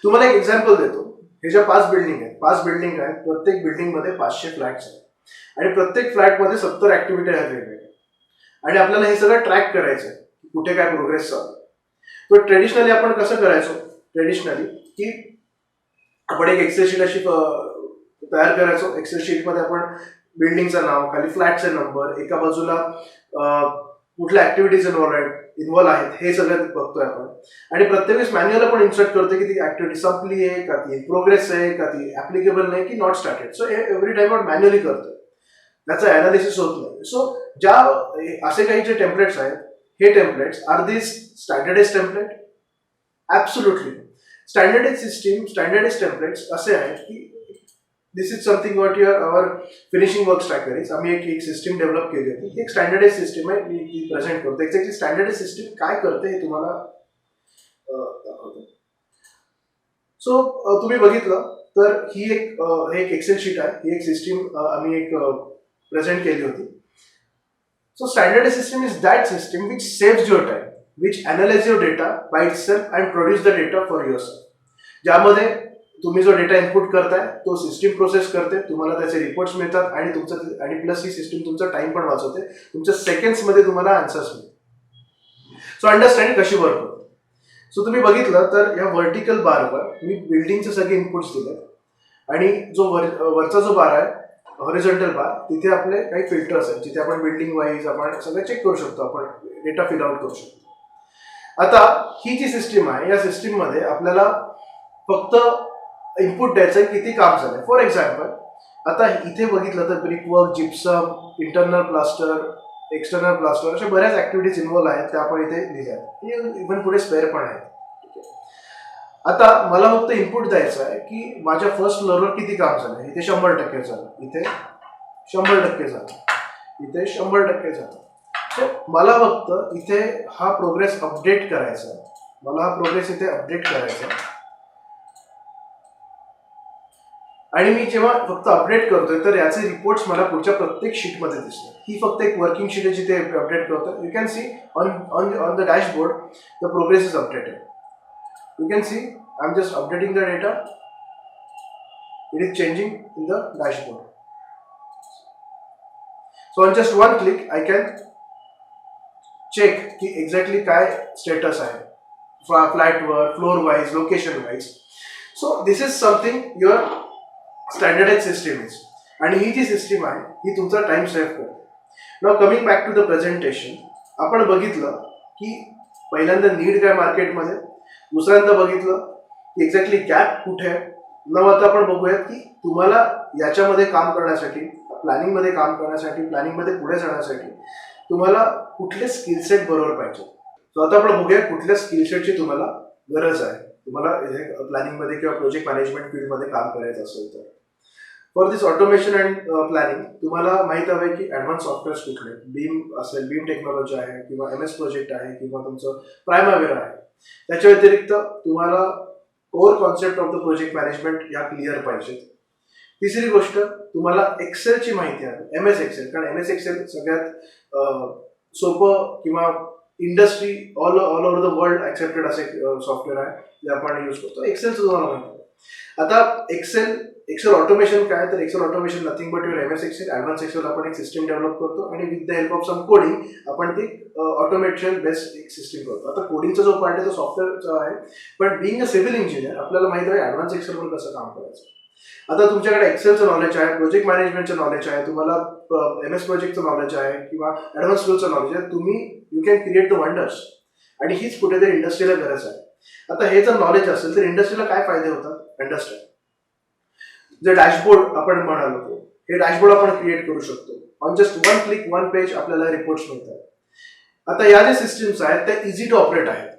तुम्हाला एक एक्झाम्पल देतो. हे ज्या 5 बिल्डिंग आहेत, 5 बिल्डिंग आहेत, प्रत्येक बिल्डिंगमध्ये 500 फ्लॅट्स आहेत आणि प्रत्येक फ्लॅटमध्ये 70 ऍक्टिव्हिटी आहेत वेगवेगळ्या आणि आपल्याला हे सगळं ट्रॅक करायचं कुठे काय प्रोग्रेस चालू. तर ट्रेडिशनली आपण कसं करायचो, ट्रेडिशनली की आपण एक एक्सेल शीट अशी तयार करायचो. एक्सेल शीटमध्ये आपण बिल्डिंगचं नाव, खाली फ्लॅटचे नंबर, एका बाजूला कुठल्या ऍक्टिव्हिटीज इन्व्हॉल्व आहेत हे सगळं बघतोय आपण. आणि प्रत्येक वेळेस मॅन्युअल आपण इन्सर्ट करतो की ती ऍक्टिव्हिटी संपली आहे का, ती प्रोग्रेस आहे का, ती ऍप्लिकेबल नाही की नॉट स्टार्टेड. सो हे एव्हरी टाइम आपण मॅन्युअली करतोय, त्याचं अनालिसिस होत नाही. सो ज्या असे काही जे टेम्पलेट्स आहेत हे templates are this standardise template? Absolutely. Standardise system, standardise templates असे आहेत की this is something what your our finishing work tracker is. आम्ही एक सिस्टीम डेव्हलप केली होती. ही एक स्टँडर्डाइज सिस्टीम आहे, मी ती प्रेझेंट करतो. एक्झॅक्टली स्टँडर्डाइज सिस्टीम काय करते हे तुम्हाला दाखवतो. सो तुम्ही बघितलं तर ही एक एक्सेल शीट आहे. ही एक सिस्टीम आम्ही एक प्रेझेंट केली होती. So standardized system is that system which saves your time, which analyzes your data by itself and produce the data for yourself. ज्यामध्ये तुम्ही जो डेटा इनपुट करताय तो सिस्टीम प्रोसेस करते, तुम्हाला त्याचे रिपोर्ट्स मिळतात आणि तुमचं आणि प्लस ही सिस्टीम तुमचा टाइम पण वाचवते. तुमच्या सेकंड्समध्ये तुम्हाला आन्सर्स मिळतात. सो अंडरस्टँड कशी वर्क होते. सो तुम्ही बघितलं तर या व्हर्टिकल बारवर मी बिल्डिंगचे सगळे इनपुट्स दिले आणि जो वरचा जो बार आहे हॉरिझॉन्टल बार, तिथे आपले काही फिल्टर्स आहेत जिथे आपण बिल्डिंग वाईज आपण सगळं चेक करू शकतो, आपण डेटा फिल आउट करू शकतो. आता ही जी सिस्टीम आहे या सिस्टीम मध्ये आपल्याला फक्त इनपुट द्यायचं आहे किती काम झालंय. फॉर एक्झाम्पल आता इथे बघितलं तर brick work, gypsum, internal plaster, external plaster अशा बऱ्याच ऍक्टिव्हिटीज इन्व्हॉल्व आहेत त्या आपण इथे लिहिल्या आहेत. इव्हन पुढे स्पेअर पण आहेत. आता मला फक्त इनपुट द्यायचं आहे की माझ्या फर्स्ट फ्लोअरवर किती काम झालं. इथे 100% झालं, इथे 100% झालं, इथे 100% झालं. सो मला फक्त इथे हा प्रोग्रेस अपडेट करायचा आहे. मला हा प्रोग्रेस इथे अपडेट करायचा आणि मी जेव्हा फक्त अपडेट करतोय तर याचे रिपोर्ट्स मला पुढच्या प्रत्येक शीटमध्ये दिसतात. ही फक्त एक वर्किंग शीट आहे जिथे अपडेट करतोय. You can see on the dashboard the progress is updated. You can see I'm just updating the data. It is changing in the dashboard. So on just one click I can check ki exactly काय status आहे flat वर, floor wise, location wise. So this is something your standardized system is. आणि ही जी system आहे ही तुमचा time save करते. Now coming back to the presentation, आपण बघितलं की पहिल्यांदा नीड काय मार्केटमध्ये, दुसऱ्यांदा बघितलं की एक्झॅक्टली गॅप कुठे आहे. मग आता आपण बघूयात की तुम्हाला याच्यामध्ये काम करण्यासाठी, प्लॅनिंगमध्ये काम करण्यासाठी, प्लॅनिंगमध्ये पुढे जाण्यासाठी तुम्हाला कुठले स्किलसेट बरोबर पाहिजे. सो आता आपण बघूया कुठल्या स्किलसेटची तुम्हाला गरज आहे तुम्हाला प्लॅनिंगमध्ये किंवा प्रोजेक्ट मॅनेजमेंट फील्डमध्ये काम करायचं असेल तर. For this automation and planning तुम्हाला माहीत हवं की ॲडव्हान्स सॉफ्टवेअर्स कुठले, बीम असेल, बीम टेक्नॉलॉजी आहे किंवा MS प्रोजेक्ट आहे किंवा तुमचं प्रायमावेरा आहे. त्याच्या व्यतिरिक्त तुम्हाला core concept of the project management या क्लिअर पाहिजेत. तिसरी गोष्ट तुम्हाला एक्सेलची माहिती आहे, MS एक्सेल, कारण MS एक्सेल सगळ्यात सोपं किंवा industry all over the world accepted असे सॉफ्टवेअर आहे जे आपण यूज करतो. एक्सेलचं तुम्हाला माहिती आहे. आता एक्सेल ऑटोमेशन काय, तर Excel automation nothing but your MS Excel, advance Excel आपण एक सिस्टम डेव्हलप करतो आणि with the help of some coding आपण ती ऑटोमेशन बेस्ड एक सिस्टम करतो. आता कोडिंगचा जो पार्ट आहे तो सॉफ्टवेअरचा आहे, पण बिंग अ सिव्हिल इंजिनियर आपल्याला माहिती आहे ॲडव्हान्स एक्सेलवर कसं काम करायचं. आता तुमच्याकडे एक्सेलचं नॉलेज आहे, प्रोजेक्ट मॅनेजमेंटचं नॉलेज आहे, तुम्हाला MS प्रोजेक्टचं नॉलेज आहे किंवा ॲडव्हान्स टूलचं नॉलेज आहे, तुम्ही you can create the wonders. आणि हीच कुठेतरी इंडस्ट्रीला गरज आहे. आता हे जर नॉलेज असेल तर इंडस्ट्रीला काय फायदे होतात, अंडरस्टँड. जे डॅशबोर्ड आपण म्हणालो, हे डॅशबोर्ड आपण क्रिएट करू शकतो. On just one click one page आपल्याला रिपोर्ट्स मिळतात. आता या जे सिस्टीम्स आहेत त्या इझी टू ऑपरेट आहेत.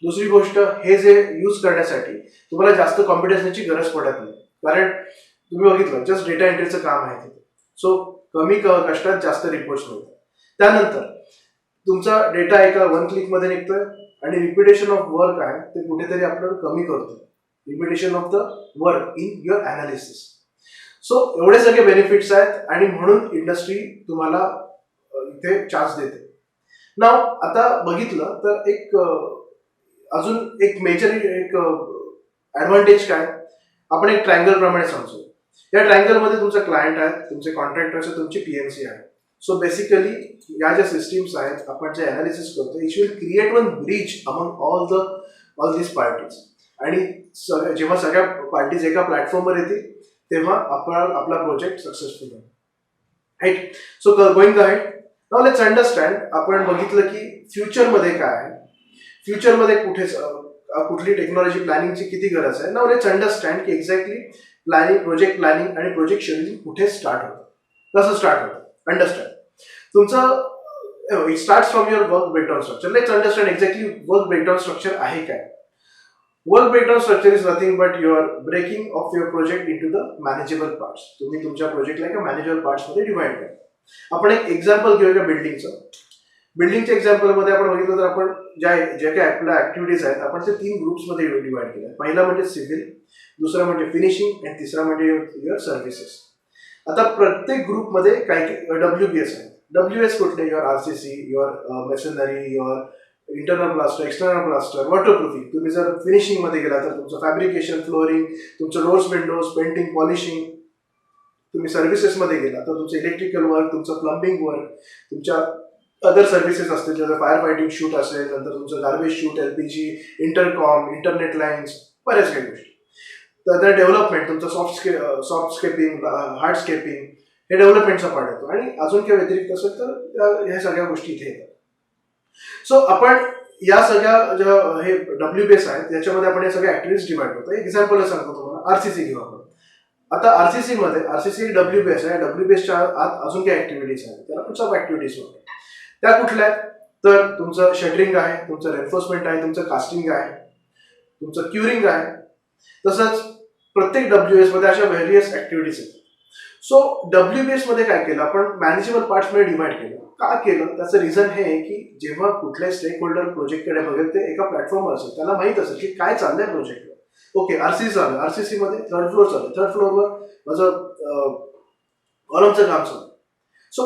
दुसरी गोष्ट, हे जे यूज करण्यासाठी तुम्हाला जास्त कॉम्प्युटेशनची गरज पडत नाही, कारण तुम्ही बघितलं जस्ट डेटा एंट्रीचं काम आहे तिथे. सो कमी कष्टात जास्त रिपोर्ट्स मिळतात. त्यानंतर तुमचा डेटा एका वन क्लिकमध्ये निघतोय आणि रिपिटेशन ऑफ वर्क आहे ते कुठेतरी आपल्याला कमी करतो. Repetition of the work in your analysis. So एवढे सगळे बेनिफिट्स आहेत आणि म्हणून इंडस्ट्री तुम्हाला इथे चान्स देते. नाव आता बघितलं तर एक अजून एक मेजर एक ॲडव्हान्टेज काय, आपण एक ट्रायंगल प्रमाणे समजू. या ट्रायंगलमध्ये तुमचा क्लायंट आहे, तुमचे कॉन्ट्रॅक्टर्स आहे, तुमची PMC आहे. सो बेसिकली या ज्या सिस्टीम्स आहेत आपण जे अनालिसिस करतो, it will create one bridge among all this parties. आणि जेव्हा सगळ्या पार्टीज एका प्लॅटफॉर्मवर येतील तेव्हा आपला प्रोजेक्ट सक्सेसफुल होईल. Right. So going ahead, now let's understand. आपण बघितलं की फ्युचरमध्ये काय आहे, फ्युचरमध्ये कुठली टेक्नॉलॉजी प्लॅनिंगची किती गरज आहे. नाउ लेट्स अंडरस्टँड की एक्झॅक्टली प्रोजेक्ट प्लॅनिंग आणि प्रोजेक्ट शेड्यूलिंग कुठे स्टार्ट होतं, कसं स्टार्ट होतं. अंडरस्टँड. तुमचं it starts from your work breakdown structure. Let's understand exactly work breakdown structure आहे काय. Work breakdown structure is nothing but your breaking of your project into the manageable parts. तुम्ही तुमच्या प्रोजेक्टला एका manageable पार्ट्समध्ये divide करा. आपण एक example घेऊया बिल्डिंगचं. बिल्डिंगच्या एक्झाम्पलमध्ये आपण बघितलं तर आपण जे काही आपल्या ऍक्टिव्हिटीज आहेत आपण ते 3 ग्रुप्समध्ये डिवाइड केल्या. पहिला म्हणजे सिव्हिल, दुसरा म्हणजे फिनिशिंग आणि तिसरा म्हणजे युअर सर्व्हिसेस. आता प्रत्येक ग्रुपमध्ये काही WBS आहे. WBS कुठले, your RCC, your masonry, your internal plaster, external plaster, waterproofing. तुम्ही जर फिनिशिंगमध्ये गेला तर तुमचं फॅब्रिकेशन, फ्लोरिंग, तुमचं डोर्स, विंडोज, पेंटिंग, पॉलिशिंग. तुम्ही सर्व्हिसेसमध्ये गेला तर तुमचं इलेक्ट्रिकल वर्क, तुमचं प्लंबिंग वर्क, तुमच्या अदर सर्व्हिसेस असतील, जसं फायर फायटिंग शूट असेल, नंतर तुमचं garbage shoot, LPG, intercom, internet lines, बऱ्याच काही गोष्टी. तर डेव्हलपमेंट, तुमचं सॉफ्टस्केपिंग, हार्डस्केपिंग, हे डेव्हलपमेंटचा पार्ट येतो. आणि अजून काही व्यतिरिक्त असेल तर ह्या सगळ्या गोष्टी इथे येतात. सो आपण या सगळ्या ज्या हे WBS आहेत याच्यामध्ये आपण हे सगळ्या ऍक्टिव्हिटीज डिवाइड करतो. एक एक्झाम्पल सांगतो तुम्हाला, RCC घेऊ आपण. आता RCC WBS आहे. WBSच्या आत अजून काही ऍक्टिव्हिटीज आहेत, त्याला आपण सब ऍक्टिव्हिटीज म्हणतो. त्या कुठल्या आहेत, तर तुमचं शटरिंग आहे, तुमचं रेन्फोर्समेंट आहे, तुमचं कास्टिंग आहे, तुमचं क्युरिंग आहे. तसंच प्रत्येक WBS मध्ये अशा व्हेरियस ऍक्टिव्हिटीज आहेत. सो WBS मध्ये काय केलं आपण, मॅनेजेबल पार्ट्समध्ये डिवाइड केलं. का केलं, त्याचं रिझन हे आहे की जेव्हा कुठल्याही स्टेक होल्डर प्रोजेक्टकडे बघेल ते एका प्लॅटफॉर्मवर असेल, त्याला माहित असेल की काय चाललंय प्रोजेक्टवर. ओके, RCC झालं, RCC मध्ये 3rd फ्लोअर चालू, 3rd फ्लोअरवर माझं कॉलमचं काम चालू. So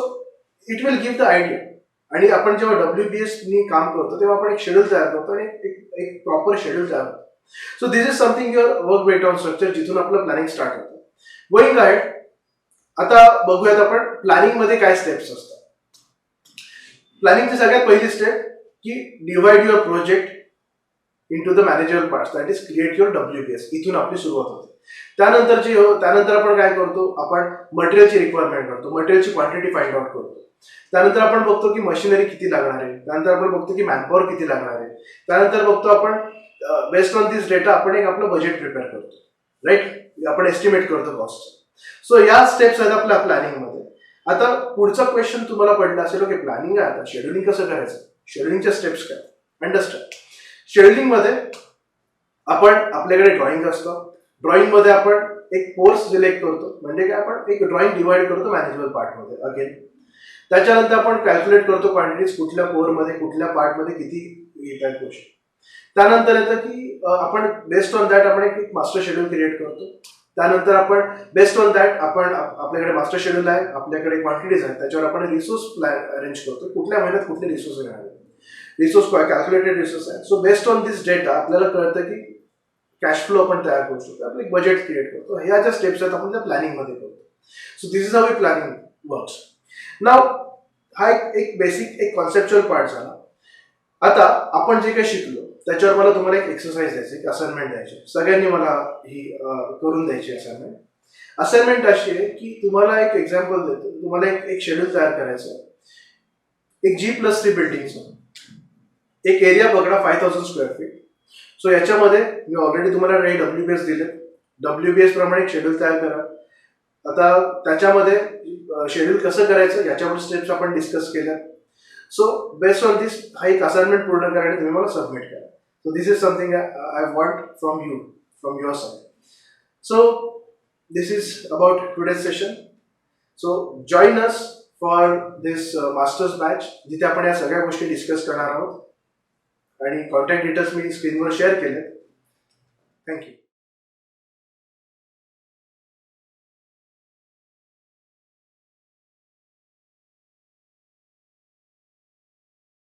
it will give the idea. आणि आपण जेव्हा WBS नी काम करतो तेव्हा आपण एक शेड्यूल तयार करतो आणि एक प्रॉपर शेड्यूल तयार करतो. So this is something your work breakdown structure, जिथून आपलं प्लॅनिंग स्टार्ट होतं. गोइंग अहेड, आता बघूयात आपण प्लॅनिंग मध्ये काय स्टेप्स असतात. प्लॅनिंगची सगळ्यात पहिली स्टेप की divide your project into the manageable parts, that is create your WBS. इथून आपली सुरुवात होते. त्यानंतर आपण काय करतो, आपण मटेरियलची रिक्वायरमेंट करतो, मटेरियलची क्वांटिटी फाइंड आउट करतो. त्यानंतर आपण बघतो की मशिनरी किती लागणार आहे, त्यानंतर आपण बघतो की मॅनपॉवर किती लागणार आहे, त्यानंतर बघतो आपण बेस्ड ऑन दिस डेटा आपण एक आपलं बजेट प्रिपेअर करतो. राईट, आपण एस्टिमेट करतो कॉस्ट. सो या स्टेप्स आहेत आपल्या प्लॅनिंगमध्ये. आता पुढचा क्वेश्चन तुम्हाला पडला असेल, ओके प्लॅनिंग आहे, आता शेड्युलिंग कसं करायचं, शेड्युलिंगच्या स्टेप्स काय. अंडरस्टँड. शेड्युलिंग मध्ये आपण आपल्याकडे ड्रॉइंग असतं. ड्रॉइंग मध्ये आपण एक कोर्स सिलेक्ट करतो, म्हणजे काय आपण एक ड्रॉइंग डिवाइड करतो मॅनेजेबल पार्टमध्ये. अगेन त्याच्यानंतर आपण कॅल्क्युलेट करतो क्वांटिटीज, कुठल्या कोरमध्ये कुठल्या पार्टमध्ये किती येतात गोष्टी. त्यानंतर येतं की आपण बेस्ड ऑन दॅट आपण एक मास्टर शेड्यूल क्रिएट करतो. त्यानंतर आपण बेस्ड ऑन दॅट आपण आपल्याकडे मास्टर शेड्यूल आहे, आपल्याकडे क्वांटिटीज आहेत, त्याच्यावर आपण रिसोर्स प्लॅन अरेंज करतो, कुठल्या महिन्यात कुठले रिसोर्स येणार आहेत. रिसोर्स कॅल्क्युलेटेड रिसोर्स आहे. So based on this data आपल्याला कळतं की कॅश फ्लो आपण तयार करू शकतो, आपलं एक बजेट क्रिएट करतो. ह्या ज्या स्टेप्स आहेत आपण त्या प्लॅनिंगमध्ये करतो. So this is how planning works. Now हा एक बेसिक एक कॉन्सेप्च्युअल पार्ट झाला. आता आपण जे काही शिकलो त्याच्यावर मला तुम्हाला एक एक्सरसाइज द्यायची, एक असाइनमेंट द्यायची. सगळ्यांनी मला ही करून द्यायची असाइनमेंट. असाइनमेंट अशी आहे की तुम्हाला एक एक्झाम्पल देतो, तुम्हाला एक शेड्यूल तयार करायचं आहे. एक G+3 बिल्डिंगचं एक एरिया पकडा 5000 स्क्वेअर फीट. सो याच्यामध्ये मी ऑलरेडी तुम्हाला काही WBS दिले. WBS प्रमाणे एक शेड्यूल तयार करा. आता त्याच्यामध्ये शेड्यूल कसं करायचं याच्यावर स्टेप्स आपण डिस्कस केल्या. सो बेस्ड ऑन दिस हा एक असाइनमेंट पूर्ण करायला तुम्ही मला सबमिट करा. So this is something I want from you, from your side. So this is about today's session. So join us for this masters batch, जिथे आपण या सगळ्या गोष्टी डिस्कस करणार आहोत. आणि कॉन्टॅक्ट डिटेल्स मी स्क्रीनवर शेअर केले. थँक्यू.